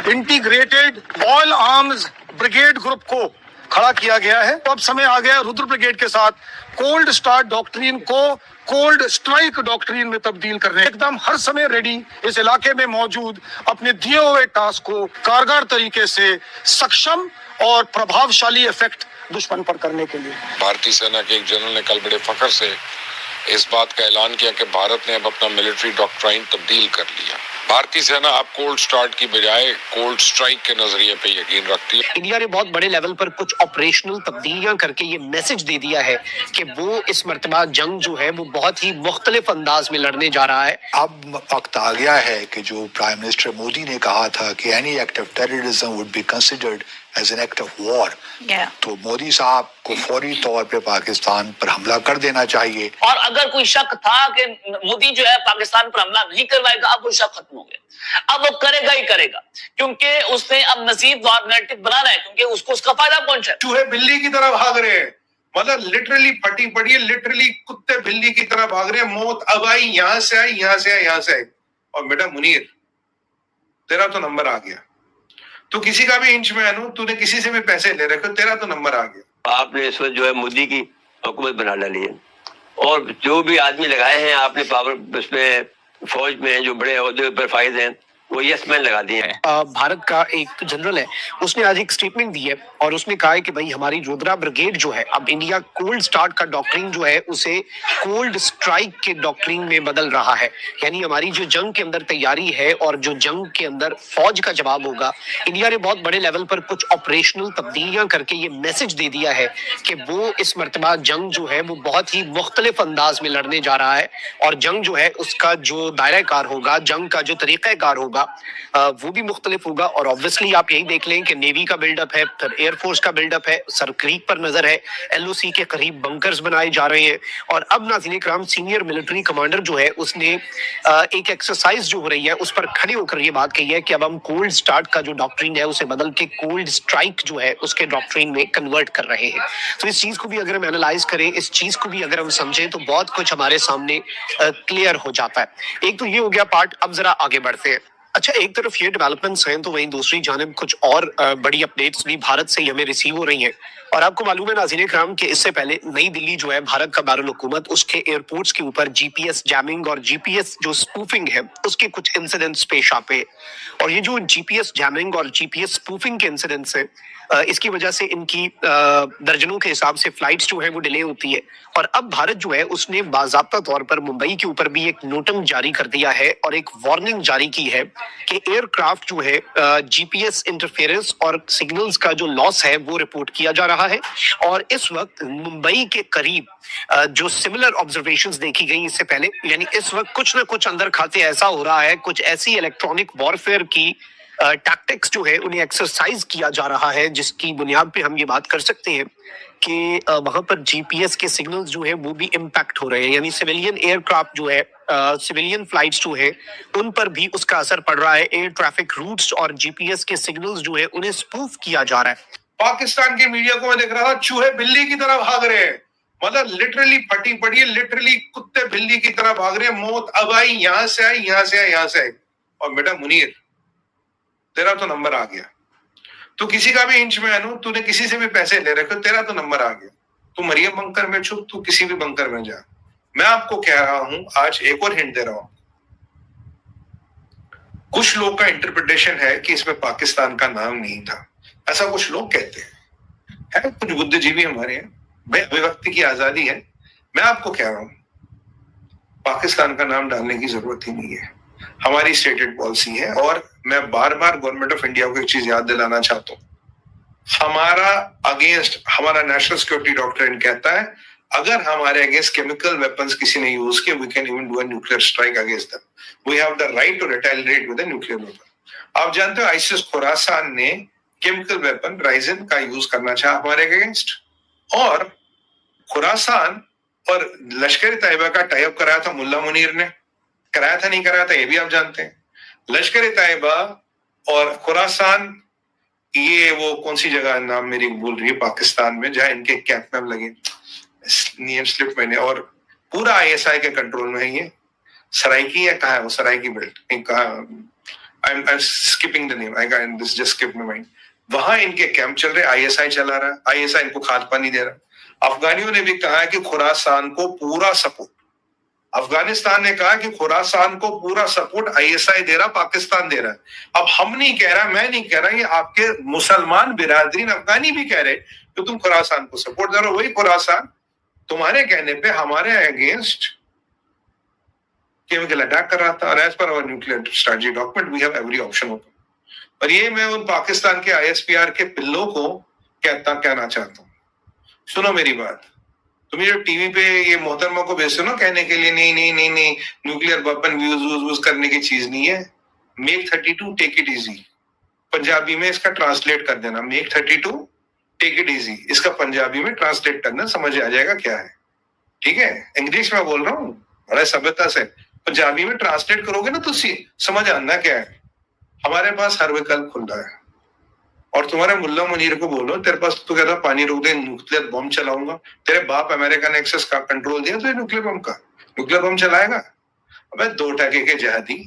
Integrated all arms brigade group को खड़ा किया गया है। तो अब समय आ गया रुद्र ब्रिगेड के साथ कोल्ड स्टार्ट डॉक्ट्रिन को कोल्ड स्ट्राइक डॉक्ट्रिन में तब्दील करने, एकदम हर समय रेडी, इस इलाके में मौजूद, अपने दिए हुए टास्क को कारगर तरीके से सक्षम और प्रभावशाली इफेक्ट दुश्मन पर करने के लिए। भारतीय सेना के एक जनरल ने कल बड़े फख्र से इस बात का ऐलान किया कि भारत ने अब अपना मिलिट्री डॉक्ट्राइन तब्दील कर लिया। भारतीय सेना अब कोल्ड स्टार्ट की बजाय कोल्ड स्ट्राइक के नजरिए पे यकीन रखती है। इंडिया ने बहुत बड़े लेवल पर कुछ ऑपरेशनल तब्दीलियां करके ये मैसेज दे दिया है कि वो इस मर्तबा जंग जो है वो बहुत ही मुख्तलिफ अंदाज में लड़ने जा रहा है। अब वक्त आ गया है कि जो प्राइम मिनिस्टर मोदी ने कहा था कि any act of terrorism would be considered as an act of war, तो मोदी साहब को फौरी तौर पे पाकिस्तान पर हमला कर देना चाहिए। और अगर कोई शक था कि मोदी जो है पाकिस्तान पर हमला नहीं करवाएगा, अब वो शक खत्म हो गया। अब वो करेगा ही करेगा, क्योंकि उसने अब मजीद वॉर नैरेटिव बनाना है, क्योंकि उसको उसका फायदा पहुंचा है। चूहे बिल्ली की तरह भाग रहे हैं, मतलब लिटरली फटी पड़ी है, लिटरली कुत्ते बिल्ली की तरह भाग रहे हैं। मौत अब आई, यहां से आई, यहां से आई, यहां से आई। और बेटा मुनीर, तेरा तो नंबर आ गया। तू किसी का भी इंच मैन हो, तूने किसी से भी पैसे ले रखे, तेरा तो नंबर आ गया। आपने इस वक्त जो है मोदी की हुकूमत बना डाली है, और जो भी आदमी लगाए हैं आपने पावर उसमें फौज में जो बड़े ओहदे पर फायदे हैं वो यस मैन लगा दिए हैं। भारत का एक जनरल है, उसने आज एक स्टेटमेंट दी है और उसने कहा है कि भाई हमारी रुद्रा ब्रिगेड जो है, अब इंडिया कोल्ड स्टार्ट का डॉक्ट्रिन जो है उसे कोल्ड स्ट्राइक के डॉक्ट्रिन में बदल रहा है। यानी हमारी जो जंग के अंदर तैयारी है और जो जंग के अंदर फौज का जवाब होगा, इंडिया ने बहुत बड़े लेवल पर कुछ ऑपरेशनल तब्दीलियां करके ये मैसेज दे दिया है कि वो इस मर्तबा जंग जो है वो बहुत ही मुख्तलिफ अंदाज में लड़ने जा रहा है। और जंग जो है उसका जो दायरा कार होगा, जंग का जो तरीका कार होगा, वो भी मुख्तलिफ होगा। और ऑब्वियसली आप यही देख लें कि नेवी का बिल्डअप है, फिर एयरफोर्स का बिल्डअप है, सर क्रीक पर नजर है, एलओसी के करीब बंकर्स बनाए जा रहे हैं। और अब नाज़रीन इकराम, सीनियर मिलिट्री कमांडर जो है उसने एक एक्सरसाइज जो हो रही है उस पर खड़े होकर ये बात कही है कि अब हम कोल्ड स्टार्ट का जो डॉक्ट्रिन है उसे बदल के कोल्ड स्ट्राइक जो है उसके डॉक्ट्रिन में कन्वर्ट कर रहे हैं। तो इस चीज को भी अगर हम एनालाइज करें, इस चीज को भी अगर हम समझें, तो बहुत कुछ हमारे सामने क्लियर हो जाता है। एक तो ये हो गया पार्ट। अब जरा आगे बढ़ते हैं। अच्छा, एक तरफ ये डेवलपमेंट्स हैं तो वहीं दूसरी जानिब कुछ और बड़ी अपडेट्स भी भारत से हमें रिसीव हो रही हैं। और आपको मालूम है नाज़रीन इकराम कि इससे पहले नई दिल्ली जो है भारत का दारुल हुकूमत, उसके एयरपोर्ट्स के ऊपर जीपीएस जैमिंग और जीपीएस जो स्पूफिंग है उसके कुछ इंसिडेंट्स पेश आते। और ये जो जीपीएस जैमिंग और जीपीएस स्पूफिंग के इंसिडेंट्स हैं, इसकी वजह से इनकी दर्जनों के हिसाब से फ्लाइट्स जो है वो डिले होती है। और अब भारत जो है उसने बाज़ाब्ता तौर पर मुंबई के ऊपर भी एक नोटम जारी कर दिया है और एक वार्निंग जारी की है कि एयरक्राफ्ट जो है जीपीएस इंटरफेरेंस और सिग्नल्स का जो लॉस है वो रिपोर्ट किया जा रहा है। और इस वक्त मुंबई के करीब जो सिमिलर ऑब्जर्वेशंस देखी गई इससे पहले, यानी इस वक्त कुछ ना कुछ अंदर खाते ऐसा हो रहा है, कुछ ऐसी इलेक्ट्रॉनिक वॉरफेयर की टैक्टिक्स जो है उन्हें एक्सरसाइज किया जा रहा है, जिसकी बुनियाद पे हम ये बात कर सकते हैं कि वहां पर जीपीएस के सिग्नल्स जो है वो भी इम्पैक्ट हो रहे हैं। यानी सिविलियन एयरक्राफ्ट जो है, सिविलियन फ्लाइट्स जो है उन पर भी उसका असर पड़ रहा है। एयर ट्रैफिक रूट्स और जीपीएस के सिग्नल्स जो है उन्हें स्पूफ किया जा रहा है। पाकिस्तान के मीडिया को मैं देख रहा था, चूहे बिल्ली की तरह भाग रहे हैं, मतलब लिटरली फटी पड़ी है, लिटरली कुत्ते बिल्ली की तरह भाग रहे हैं। मौत अब आई, यहां से आई, यहां से आई, यहां से आई। और बेटा मुनीर, तेरा तो नंबर आ गया। तू किसी का भी इंच मैन हो, तूने किसी से भी पैसे ले रखे, तेरा तो नंबर आ गया। तू मरियम बंकर में छुप, तू किसी भी बंकर में जा। मैं आपको कह रहा हूं, आज एक और हिंट दे रहा हूं। कुछ लोग का इंटरप्रिटेशन है कि इसमें पाकिस्तान का नाम नहीं था, ऐसा कुछ लोग कहते हैं। है कुछ बुद्धिजीवी हमारे हैं भाई, अभिव्यक्ति की आजादी है। मैं आपको कह रहा हूं, पाकिस्तान का नाम डालने की जरूरत ही नहीं है, हमारी स्टेटेड पॉलिसी है। और मैं बार बार गवर्नमेंट ऑफ इंडिया को एक चीज याद दिलाना चाहता हूं, हमारा अगेंस्ट, हमारा नेशनल सिक्योरिटी डॉक्ट्रिन कहता है अगर हमारे अगेंस्ट केमिकल वेपन्स किसी ने यूज किए, we can even do a nuclear strike against them, we have the right to retaliate with a nuclear weapon. आप जानते हो आईसिस खुरासान ने केमिकल वेपन राइजिन का यूज करना चाहा हमारे अगेंस्ट, और खुरासान और लश्कर तैयबा का टाई अप कराया था मुल्ला मुनीर ने, कराया था नहीं कराया था ये भी आप जानते हैं। लश्कर तैयबा और खुरासान, ये वो कौन सी जगह नाम मेरी भूल रही है पाकिस्तान में, जहां इनके कैंप में लगे, नेम स्लिप मैंने, और पूरा आईएसआई के कंट्रोल में है। ये सराइकी है, कहाँ है वो सराइकी बेल्ट, कहाँ I'm skipping the name. This just skipped my mind. वहां इनके कैंप चल रहे, ISI चला रहा है, ISI इनको खाद पानी दे रहा। अफगानियों ने भी कहा है कि खुरासान को पूरा सपोर्ट, अफगानिस्तान ने कहा कि खुरासान को पूरा सपोर्ट ISI दे रहा, पाकिस्तान दे रहा है। अब हम नहीं कह रहा, मैं नहीं कह रहा, ये आपके मुसलमान बिरादरीन अफगानी भी कह रहे कि तुम खुरासान को सपोर्ट दे रहे हो। वही खुरासान तुम्हारे कहने पे हमारे अगेंस्ट केमिकल अटैक कर रहा था। और as per our nuclear strategy document we have every option open. और ये मैं उन पाकिस्तान के ISPR के पिल्लों को कहना चाहता हूँ, सुनो मेरी बात। तुम ये जो टीवी पे ये मोहतरमा को भेजते हो ना कहने के लिए नहीं न्यूक्लियर वेपन यूज करने की चीज नहीं है। Make 32 take it easy, Punjabi में इसका ट्रांसलेट कर देना। मेक 32 टेक इट इजी, इसका पंजाबी में ट्रांसलेट करना, समझ आ जाएगा क्या है। ठीक है, इंग्लिश में बोल रहा हूँ बड़ा सभ्यता से, पंजाबी में ट्रांसलेट करोगे ना तो समझ आना क्या है। हमारे पास हर विकल्प खुला है। और तुम्हारे मुल्ला मुनीर को बोलो, तेरे पास तो कहता पानी रोक दे, न्यूक्लियर बम चलाऊंगा। तेरे बाप अमेरिकन एक्सेस का कंट्रोल दिया तो न्यूक्लियर बम का, न्यूक्लियर बम चलाएगा। अबे 2 टके के जहादी,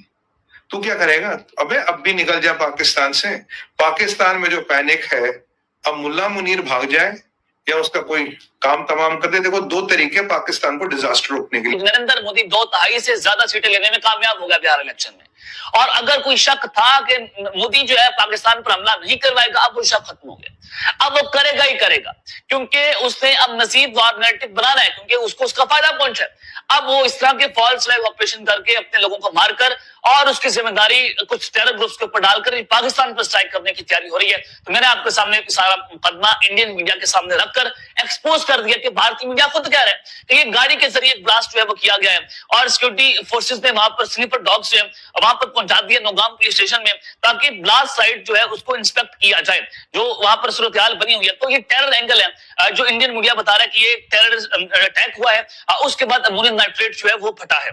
तू क्या करेगा? अबे अब भी निकल जा पाकिस्तान से। पाकिस्तान में जो पैनिक है, अब मुल्ला मुनीर भाग जाए या उसका कोई काम तमाम कर दे। देखो 2 तरीके पाकिस्तान को डिजास्टर रोकने के लिए। नरेंद्र मोदी 2/3 से ज्यादा सीटें लेने में कामयाब हो गया बिहार इलेक्शन में। और अगर कोई शक था कि मोदी जो है पाकिस्तान पर हमला नहीं करवाएगा, अब वो शक खत्म हो गया। अब वो करेगा ही करेगा, क्योंकि उसने अब मजीद वार नैरेटिव बनाना है, क्योंकि उसको उसका फायदा पहुंचा है। अब वो इस तरह के फॉल्स फ्लैग ऑपरेशन करके अपने लोगों को मारकर और उसकी जिम्मेदारी कुछ टेरर ग्रुप्स के ऊपर डालकर पाकिस्तान पर स्ट्राइक करने की तैयारी हो रही है। तो मैंने आपके सामने सारा मुकदमा इंडियन मीडिया के सामने रखकर एक्सपोज कर दिया कि भारतीय मीडिया खुद कह रहा है कि ये गाड़ी के जरिए ब्लास्ट जो है वो किया गया है और सिक्योरिटी फोर्सेस ने वहां पर स्लीपर डॉग्स जो है वहां पर पहुंचा दिया नौगाम पुलिस स्टेशन में, ताकि ब्लास्ट साइट जो है उसको इंस्पेक्ट किया जाए, जो वहां पर सूरत हाल बनी हुई है। तो ये टेरर एंगल है जो इंडियन मीडिया बता रहा है कि ये टेरर अटैक हुआ है, उसके बाद अमोनियम नाइट्रेट जो है वो फटा है।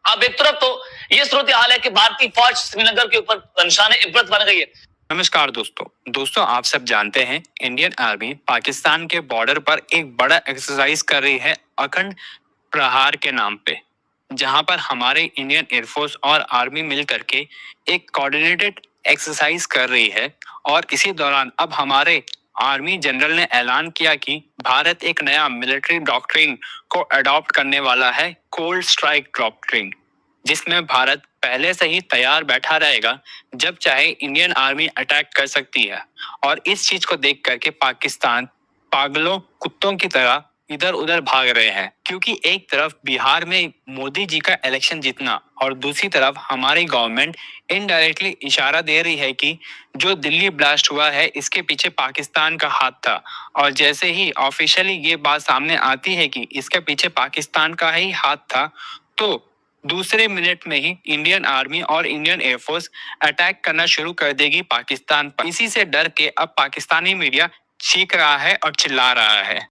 अब एक तरफ तो ये सूरत हाल है कि भारतीय फौज श्रीनगर के ऊपर निशाने इबरत बन गई है। नमस्कार दोस्तों आप सब जानते हैं इंडियन आर्मी पाकिस्तान के बॉर्डर पर एक बड़ा एक्सरसाइज कर रही है अखंड प्रहार के नाम पे, जहां पर हमारे इंडियन एयरफोर्स और आर्मी मिल करके एक कोऑर्डिनेटेड एक्सरसाइज कर रही है। और इसी दौरान अब हमारे आर्मी जनरल ने ऐलान किया कि भारत एक नया मिलिट्री डॉक्ट्रिन को अडॉप्ट करने वाला है, कोल्ड स्ट्राइक डॉक्ट्रिन, जिसमें भारत पहले से ही तैयार बैठा रहेगा, जब चाहे इंडियन आर्मी अटैक कर सकती है। और इस चीज को देख करके पाकिस्तान पागलों कुत्तों की तरह इधर उधर भाग रहे हैं, क्योंकि एक तरफ बिहार में मोदी जी का इलेक्शन जीतना और दूसरी तरफ हमारी गवर्नमेंट इनडायरेक्टली इशारा दे रही है कि जो दिल्ली ब्लास्ट हुआ है इसके पीछे पाकिस्तान का हाथ था। और जैसे ही ऑफिशियली ये बात सामने आती है कि इसके पीछे पाकिस्तान का ही हाथ था, तो दूसरे मिनट में ही इंडियन आर्मी और इंडियन एयरफोर्स अटैक करना शुरू कर देगी पाकिस्तान पर। इसी से डर के अब पाकिस्तानी मीडिया चीख रहा है और चिल्ला रहा है।